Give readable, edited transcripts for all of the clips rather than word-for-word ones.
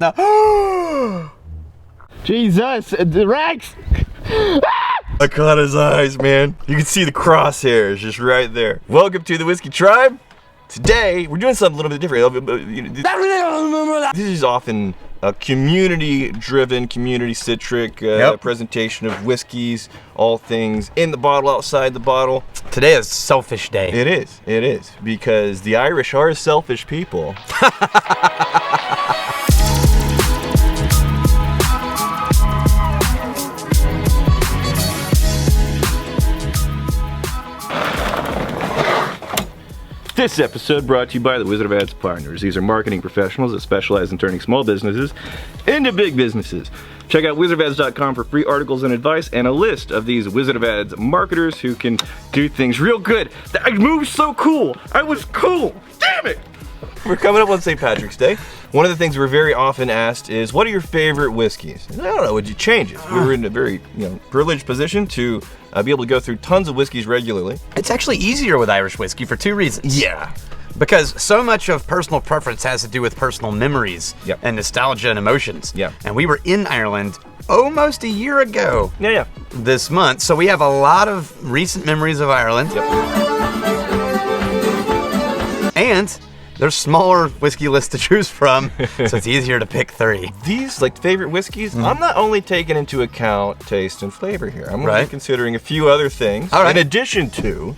No. Jesus, the Rex! I caught his eyes, man. You can see the crosshairs just right there. Welcome to the Whiskey Tribe. Today, we're doing something a little bit different. This is often a community-driven, community-centric presentation of whiskeys, all things in the bottle, outside the bottle. Today is Selfish Day. It is, because the Irish are a selfish people. This episode brought to you by the Wizard of Ads Partners. These are marketing professionals that specialize in turning small businesses into big businesses. Check out wizardofads.com for free articles and advice and a list of these Wizard of Ads marketers who can do things real good. That moved so cool. I was cool. Damn it. We're coming up on St. Patrick's Day. One of the things we're very often asked is, what are your favorite whiskeys? And I don't know, would you change it? We were in a very privileged position to be able to go through tons of whiskeys regularly. It's actually easier with Irish whiskey for two reasons. Yeah. Because so much of personal preference has to do with personal memories and nostalgia and emotions. Yeah. And we were in Ireland almost a year ago this month, so we have a lot of recent memories of Ireland. Yep. And there's smaller whiskey lists to choose from, so it's easier to pick three. These, like, favorite whiskeys, I'm not only taking into account taste and flavor here. I'm going to be considering a few other things in addition to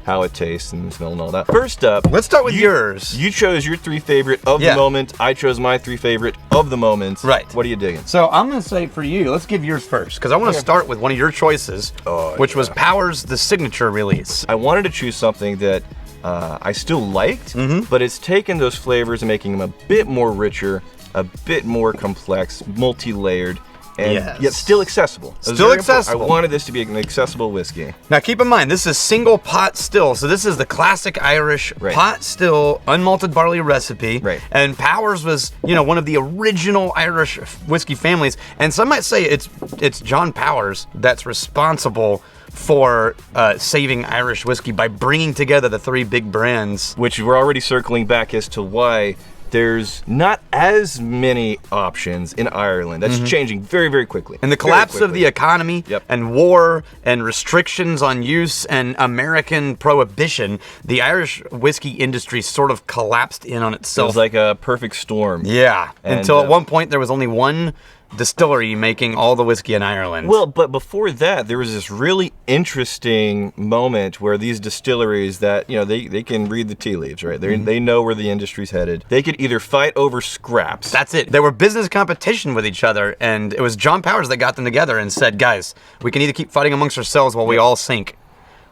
how it tastes and the smell and all that. First up, let's start with yours. You chose your three favorite of the moment. I chose my three favorite of the moment. Right. What are you digging? So I'm going to say for you, let's give yours first, because I want to start with one of your choices, which was Powers, the signature release. I wanted to choose something that I still liked, but it's taken those flavors and making them a bit more richer, a bit more complex, multi-layered, and yet still accessible. Still accessible. I wanted this to be an accessible whiskey. Now keep in mind, this is single pot still, so this is the classic Irish pot still unmalted barley recipe. Right. And Powers was, one of the original Irish whiskey families, and some might say it's John Powers that's responsible for saving Irish whiskey by bringing together the three big brands. Which we're already circling back as to why there's not as many options in Ireland. That's changing very, very quickly. And the collapse of the economy and war and restrictions on use and American prohibition, the Irish whiskey industry sort of collapsed in on itself. It was like a perfect storm. Yeah, and until at one point there was only one distillery making all the whiskey in Ireland. Well, but before that, there was this really interesting moment where these distilleries that, they can read the tea leaves, right? They know where the industry's headed. They could either fight over scraps. That's it. They were business competition with each other, and it was John Powers that got them together and said, guys, we can either keep fighting amongst ourselves while we all sink,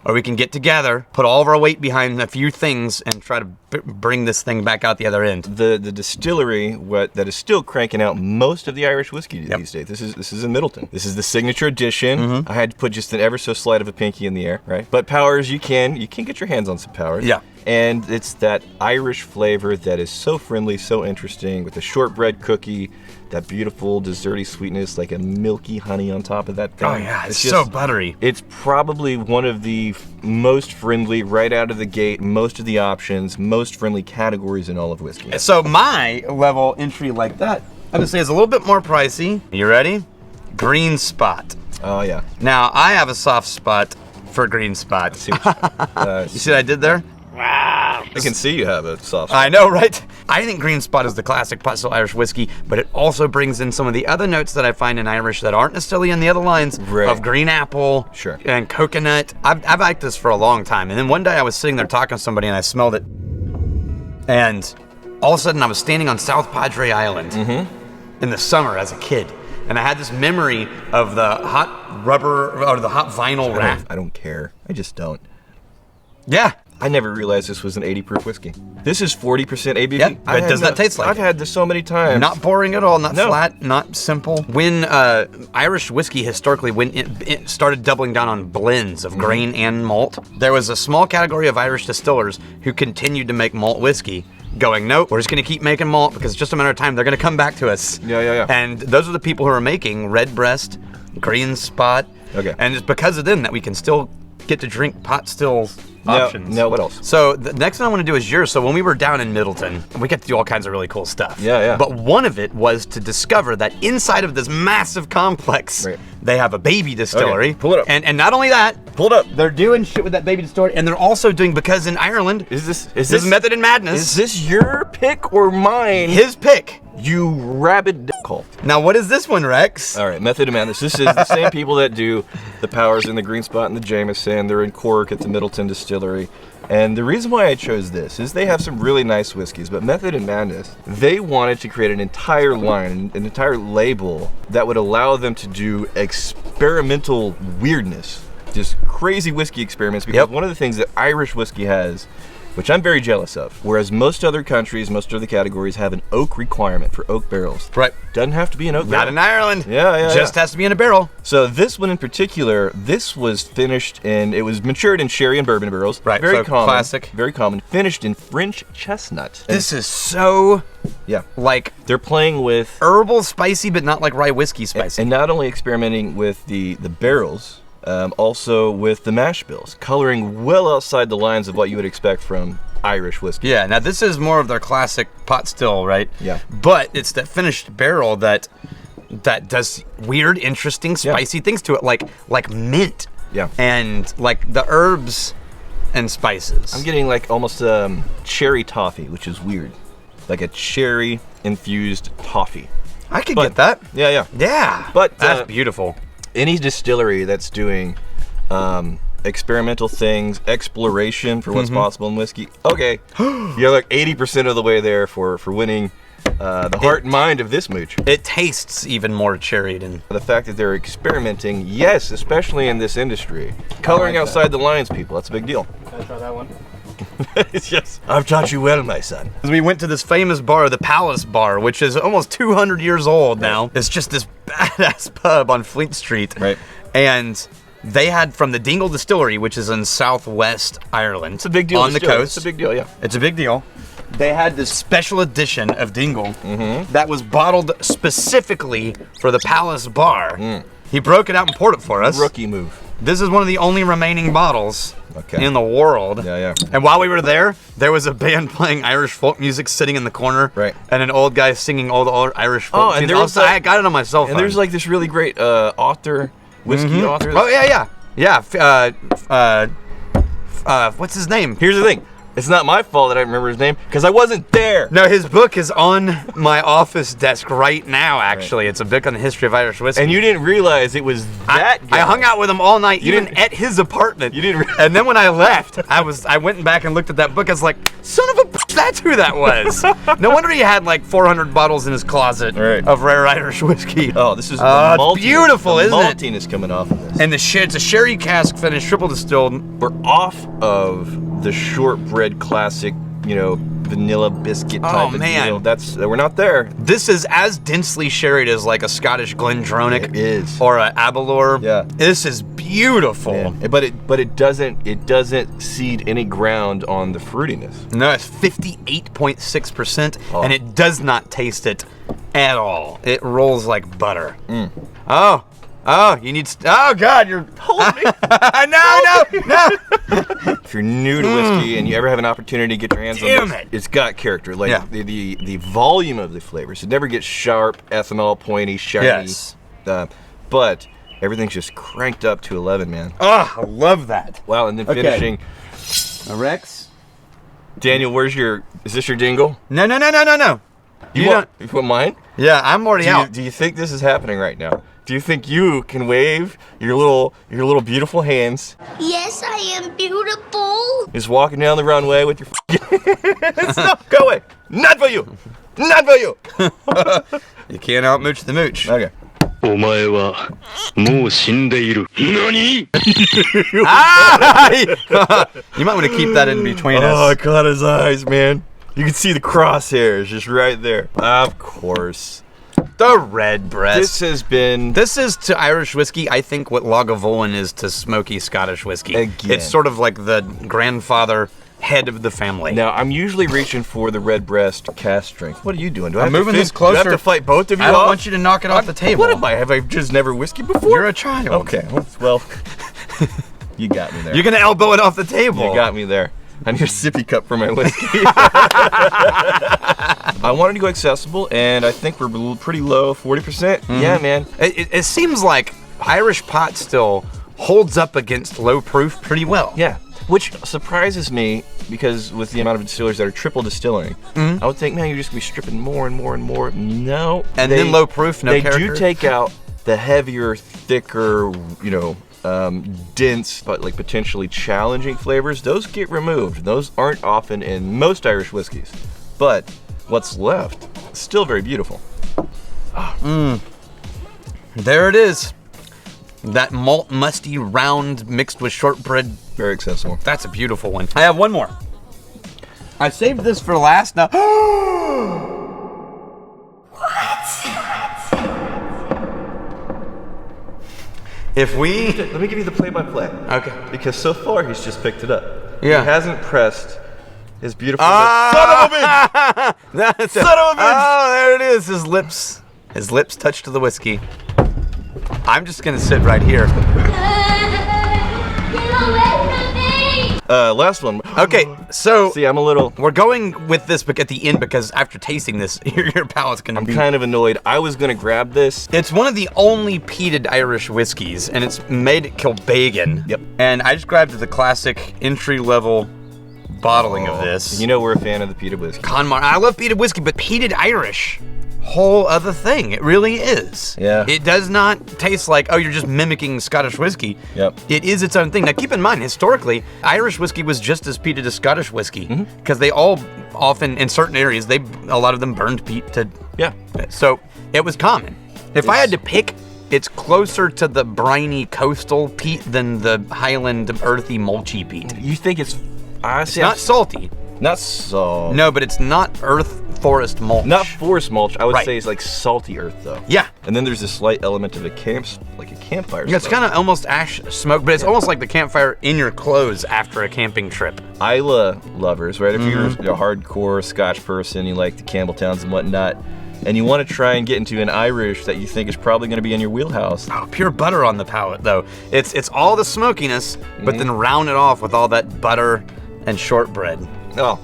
or we can get together, put all of our weight behind a few things, and try to bring this thing back out the other end. The distillery that is still cranking out most of the Irish whiskey these days. This is in Middleton. This is the signature edition. I had to put just an ever so slight of a pinky in the air, right? But Powers, you can get your hands on some Powers. Yeah. And it's that Irish flavor that is so friendly, so interesting, with the shortbread cookie, that beautiful desserty sweetness, like a milky honey on top of that thing. Oh yeah, it's so buttery. It's probably one of the most friendly, right out of the gate, most of the options, most friendly categories in all of whiskey. So my level entry like that, I would say is a little bit more pricey. You ready? Green Spot. Oh yeah. Now I have a soft spot for Green Spot. You see what I did there? Wow. I can see you have a soft spot. I know, right? I think Green Spot is the classic pot still Irish whiskey, but it also brings in some of the other notes that I find in Irish that aren't necessarily in the other lines of green apple and coconut. I've liked this for a long time. And then one day I was sitting there talking to somebody and I smelled it. And all of a sudden I was standing on South Padre Island in the summer as a kid. And I had this memory of the hot rubber, or the hot vinyl raft. I don't care. I just don't. Yeah. I never realized this was an 80 proof whiskey. This is 40% ABV. Yeah, but it does not taste like I've had this so many times. Not boring at all, not flat, not simple. When Irish whiskey historically, when it started doubling down on blends of grain and malt, there was a small category of Irish distillers who continued to make malt whiskey, going, nope, we're just going to keep making malt because it's just a matter of time. They're going to come back to us. Yeah. And those are the people who are making Redbreast, Green Spot. Okay. And it's because of them that we can still get to drink pot stills options. Now what else? So the next one I want to do is yours. So when we were down in Middleton, we got to do all kinds of really cool stuff. Yeah. But one of it was to discover that inside of this massive complex, they have a baby distillery. Okay, pull it up. And not only that, Pull it up. they're doing shit with that baby distillery, and they're also doing, because in Ireland, Is this is Method in Madness. Is this your pick or mine? His pick. You rabid cult. Now, what is this one, Rex? All right, Method in Madness. This is the same people that do the Powers in the Green Spot and the Jameson. They're in Cork at the Middleton Distillery. And the reason why I chose this is they have some really nice whiskeys, but Method in Madness, they wanted to create an entire line, an entire label that would allow them to do experimental weirdness. Just crazy whiskey experiments, because one of the things that Irish whiskey has, which I'm very jealous of, whereas most other countries, most other categories have an oak requirement for oak barrels. Right. Doesn't have to be an oak barrel. Not in Ireland. Yeah. Just has to be in a barrel. So this one in particular, this was finished in, it was matured in sherry and bourbon barrels. Right, Very so common. classic. Very common. Finished in French chestnut. This is so, like, they're playing with herbal spicy, but not like rye whiskey spicy. and not only experimenting with the barrels, also with the mash bills, coloring well outside the lines of what you would expect from Irish whiskey. Yeah, now this is more of their classic pot still, right? Yeah. But it's that finished barrel that does weird, interesting, spicy things to it, like mint. Yeah. And like the herbs and spices. I'm getting like almost cherry toffee, which is weird. Like a cherry infused toffee. I could get that. Yeah. Yeah. But that's beautiful. Any distillery that's doing experimental things, exploration for what's possible in whiskey, okay, you're like 80% of the way there for winning the heart and mind of this mooch. It tastes even more cherried. And the fact that they're experimenting, yes, especially in this industry, coloring outside the lines, people, that's a big deal. Can I try that one? It's just, I've taught you well, my son. we went to this famous bar, the Palace Bar, which is almost 200 years old now. It's just this badass pub on Fleet Street. Right. And they had from the Dingle Distillery, which is in southwest Ireland. It's a big deal. On the coast. It's a big deal, yeah. It's a big deal. They had this special edition of Dingle that was bottled specifically for the Palace Bar. He broke it out and poured it for us. Rookie move. This is one of the only remaining bottles in the world. Yeah. And while we were there was a band playing Irish folk music sitting in the corner. Right. And an old guy singing all the old Irish folk music. and there was I got it on my cell phone. And there's like this really great author, whiskey author. Oh, yeah. What's his name? Here's the thing. It's not my fault that I remember his name, because I wasn't there. No, his book is on my office desk right now, actually. Right. It's a book on the history of Irish whiskey. And you didn't realize it was that guy. I hung out with him all night, even at his apartment. You didn't And then when I left, I went back and looked at that book. I was like, son of a bitch, that's who that was. No wonder he had like 400 bottles in his closet of rare Irish whiskey. Oh, this is the beautiful, isn't it? The maltiness coming off of this. And it's a sherry cask finished, triple distilled. We're off of the shortbread classic, vanilla biscuit type of deal. We're not there. This is as densely sherried as like a Scottish Glendronach. It is. Or a Aberlour. Yeah. This is beautiful. Yeah. But it doesn't cede any ground on the fruitiness. No, it's 58.6%, and it does not taste it at all. It rolls like butter. Oh, you need. Oh God, you're holding me. No. If you're new to whiskey and you ever have an opportunity to get your hands on this, it's got character. Like the volume of the flavors. It never gets sharp, ethanol, pointy, shiny. Yes. But everything's just cranked up to 11, man. Oh, I love that. Wow, and then finishing. Rex. Daniel, is this your dingle? No. You want mine? Yeah, I'm already out. Do you think this is happening right now? Do you think you can wave your little beautiful hands? Yes, I am beautiful. Just walking down the runway with your no, go away. Not for you. Not for you. You can't outmooch the mooch. Okay. お前はもう死んでいる。何? You might want to keep that in between us. Oh, I caught his eyes, man. You can see the crosshairs just right there. Of course. The red breast. This is to Irish whiskey, I think, what Lagavulin is to smoky Scottish whiskey. Again. It's sort of like the grandfather head of the family. Now, I'm usually reaching for the red breast cast strength. What are you doing? I'm moving this closer. Do I have to fight both of you I don't off? want you to knock it off the table. What am I? Have I just never whiskeyed before? You're a child. Okay, well. You got me there. You're gonna elbow it off the table. You got me there. I need a sippy cup for my whiskey. I wanted to go accessible, and I think we're pretty low, 40%. Yeah, man. It seems like Irish pot still holds up against low proof pretty well. Yeah, which surprises me because with the amount of distillers that are triple distilling, I would think, man, you're just gonna be stripping more and more and more. No. And then low proof, no character. They do take out the heavier, thicker, dense, but like potentially challenging flavors. Those get removed. Those aren't often in most Irish whiskeys. But what's left is still very beautiful. There it is. That malt musty round mixed with shortbread. Very accessible. That's a beautiful one. I have one more. I saved this for last now. If we... Let me give you the play-by-play. Okay. Because so far he's just picked it up. Yeah. He hasn't pressed his beautiful lips. Son of a bitch! Son of a bitch! Oh, there it is. His lips touched to the whiskey. I'm just gonna sit right here. Get away from me! Last one. Okay, so See, I'm a little... we're going with this at the end because after tasting this, your palate's gonna I'm be... kind of annoyed. I was gonna grab this. It's one of the only peated Irish whiskeys, and it's made at Kilbeggan. Yep. And I just grabbed the classic entry-level bottling of this. You know we're a fan of the peated whiskey. Conmar. I love peated whiskey, but peated Irish, whole other thing. It really is. Yeah. It does not taste like, oh, you're just mimicking Scottish whiskey. Yep. It is its own thing. Now, keep in mind, historically, Irish whiskey was just as peated as Scottish whiskey because they all often, in certain areas, a lot of them burned peat to. Yeah. So it was common. If I had to pick, it's closer to the briny coastal peat than the Highland earthy mulchy peat. You think it's... It's not salty. Not so... No, but it's not earth forest mulch. Not forest mulch. I would Right. say it's like salty earth, though. Yeah. And then there's a slight element of a campfire. Yeah, it's kind of almost ash smoke, but it's almost like the campfire in your clothes after a camping trip. Isla lovers, right? If you're a hardcore Scotch person, you like the Campbelltowns and whatnot, and you want to try and get into an Irish that you think is probably going to be in your wheelhouse. Oh, pure butter on the palate, though. It's all the smokiness, but then round it off with all that butter and shortbread. Oh,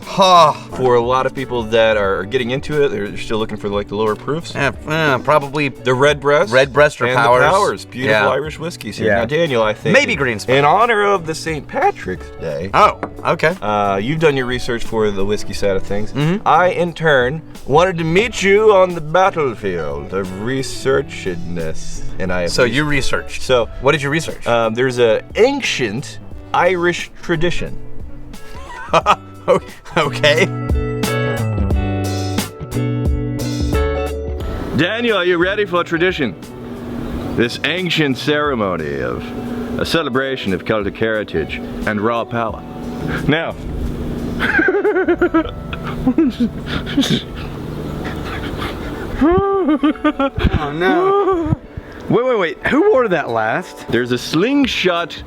for a lot of people that are getting into it, they're still looking for like the lower proofs. Probably The Redbreast. Redbreast or and Powers. the Powers. Beautiful Yeah. Irish whiskeys here. Yeah. Now, Daniel, I think... Maybe Green Spot. In honor of the St. Patrick's Day... Oh, okay. you've done your research for the whiskey side of things. I, in turn, wanted to meet you on the battlefield of researchedness. And I... So you researched. So... What did you research? There's an ancient Irish tradition. Okay. Daniel, are you ready for a tradition? This ancient ceremony of a celebration of Celtic heritage and raw power. Now, Oh no. Wait. Who ordered that last? there's a Sling Shot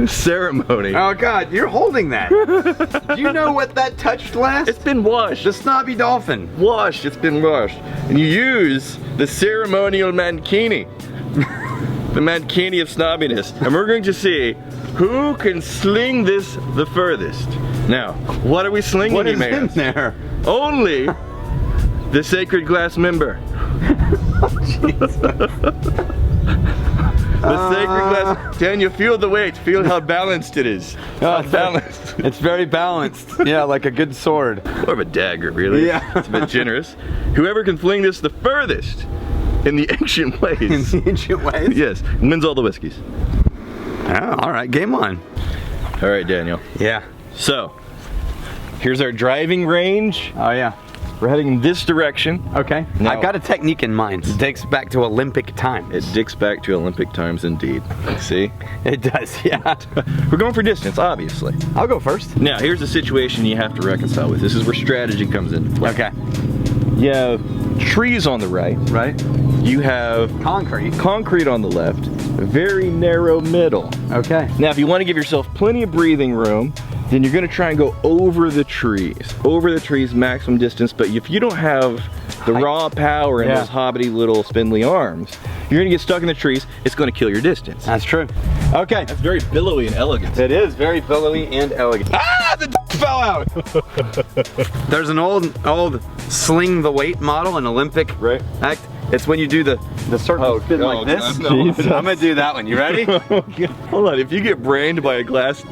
ceremony. Oh god, you're holding that. Do you know what that touched last? It's been washed. The snobby dolphin. Washed, it's been washed. And you use the ceremonial mankini. The mankini of snobbiness. And we're going to see who can sling this the furthest. Now, what are we slinging, What you is may in ask? there? Only the sacred glass member. The sacred glass. Daniel, feel the weight. Feel how balanced it is. How balanced. It's very balanced. Yeah, like a good sword. More of a dagger, really. Yeah. It's a bit generous. Whoever can fling this the furthest in the ancient ways. In the ancient ways? Yes, wins all the whiskeys. Oh, all right, game on. All right, Daniel. Yeah. So, here's our driving range. Oh yeah. We're heading in this direction. Okay. Now- I've got a technique in mind. It takes back to Olympic times. It dicks back to Olympic times indeed. See? It does, yeah. We're going for distance, obviously. I'll go first. Now, here's the situation you have to reconcile with. This is where strategy comes into play. Okay. You have trees on the right. Right. You have concrete on the left. A very narrow middle. Okay. Now, if you want to give yourself plenty of breathing room, then you're going to try and go over the trees. Over the trees, maximum distance. But if you don't have The raw power in those hobbity little spindly arms. You're gonna get stuck in the trees, it's gonna kill your distance. That's true. Okay. That's very billowy and elegant. It is very billowy and elegant. Ah, the fell out. There's an old sling the weight model, an Olympic act. It's when you do the circle spin like this. No. I'm gonna do that one. You ready? Hold on, if you get brained by a glass,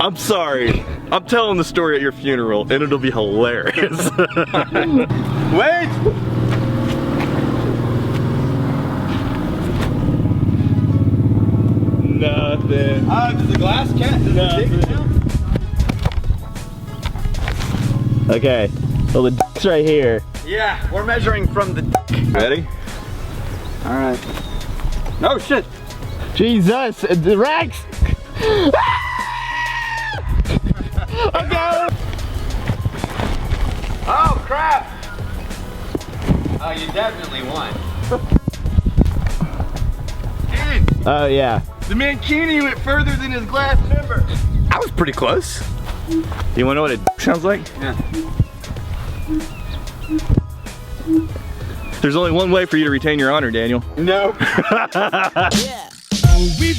I'm sorry. I'm telling the story at your funeral and it'll be hilarious. Wait! Nothing. Does the glass cat? Okay, well the dick's right here. Yeah, we're measuring from the Ready? All right. No shit. Jesus, the Rex! Okay. Oh crap! Oh, you definitely won. Oh yeah. The mankini went further than his glass member. I was pretty close. You wanna know what a sounds like? Yeah. There's only one way for you to retain your honor, Daniel. No. We